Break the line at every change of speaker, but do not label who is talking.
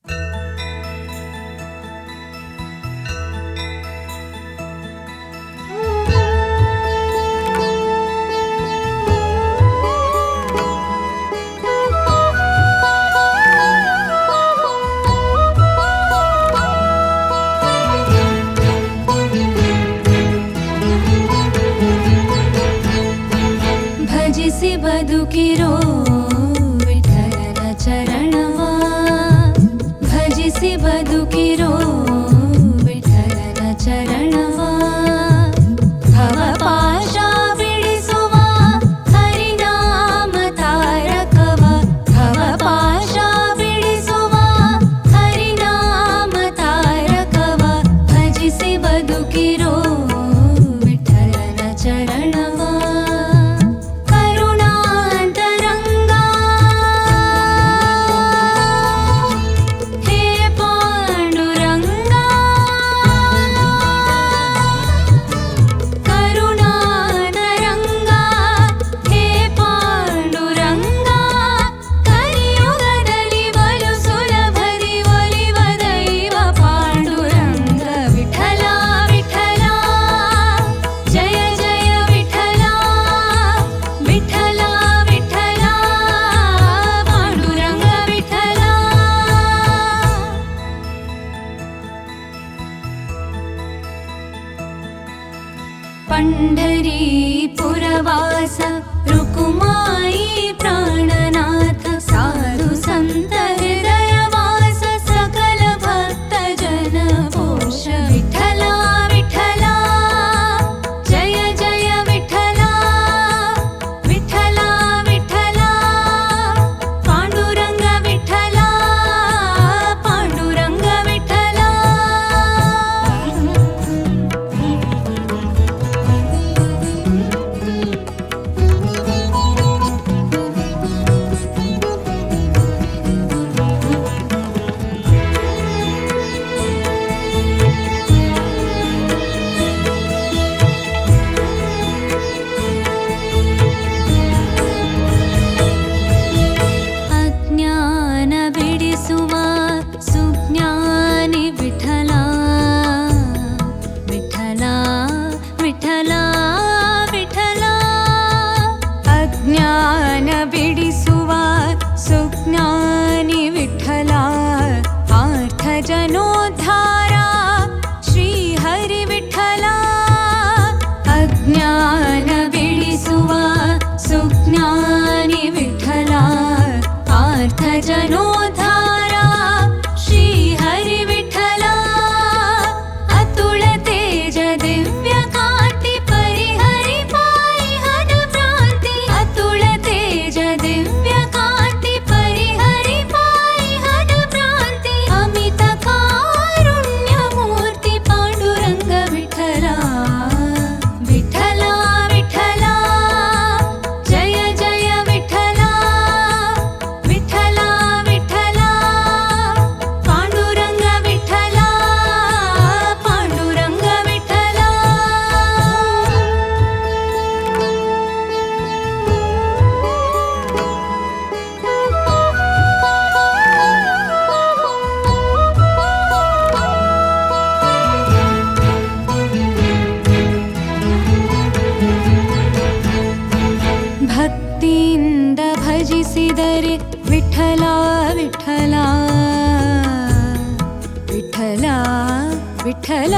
ಭಜಿಸಿ ಬದುಕಿರೋ ವಿಠಲನ ಚರಣವ, ಭಜಿಸಿ ಬದುಕಿರೋ ವಿಠಲನ ಚರಣವ. ಭವಪಾಶ ಬಿಡಿಸುವ ಹರಿನಾಮ ತಾರಕವ, ಭವಪಾಶ ಬಿಡಿಸುವ ಹರಿನಾಮ ತಾರಕವ. ಭಜಿಸಿ ಬದುಕಿರೋ ವಿಠಲನ ಚರಣವ. पंढरीपुरवास रुकुमाई प्राणनाथ, साधु संत हृदयवास सकल भक्त जन पोष. विठला विठला जय जय विठला, विठला विठला पांडुरंग विठला, पांडुरंग विठला. ಅಜ್ಞಾನ ಬಿಡಿಸುವ ಸುಜ್ಞಾನಿ ವಿಠಲ, ಪಾರ್ಥ ಜನೋದ್ಧಾರ ಶ್ರೀ ಹರಿ ವಿಠಲ. ಅಜ್ಞಾನ ಬಿಡಿಸುವ ಸುಜ್ಞಾನಿ ವಿಠಲ, ಪಾರ್ಥ ಜನೋದ್ಧಾರ ಶ್ರೀ ಹರಿ ವಿಠಲ. ಅತುಳ ತೇಜ ದಿವ್ಯ ಕಾಂತಿ ಪರಿಹರಿ ಪಾಯಿಹನ ಭ್ರಾಂತಿ, ಅತುಳ ತೇಜ ದಿವ್ಯ ಕಾಂತಿ ಪರಿಹರಿ ಪಾಯಿಹನ ಭ್ರಾಂತಿ. ಅಮಿತ ಕಾರುಣ್ಯ ಮೂರ್ತಿ ಪಾಂಡುರಂಗ ವಿಠಲ, ವಿಠಲ ವಿಠಲ ಜಯ ಜಯ ವಿಠಲ, ವಿಠಲ ವಿಠಲ ಪಾಂಡುರಂಗ ವಿಠಲ, ಪಾಂಡುರಂಗ ವಿಠಲ. ಭಕ್ತಿಯಿಂದ ಭಜಿಸಿದರೆ ವಿಠಲ ವಿಠಲ, ವಿಠಲ ವಿಠಲ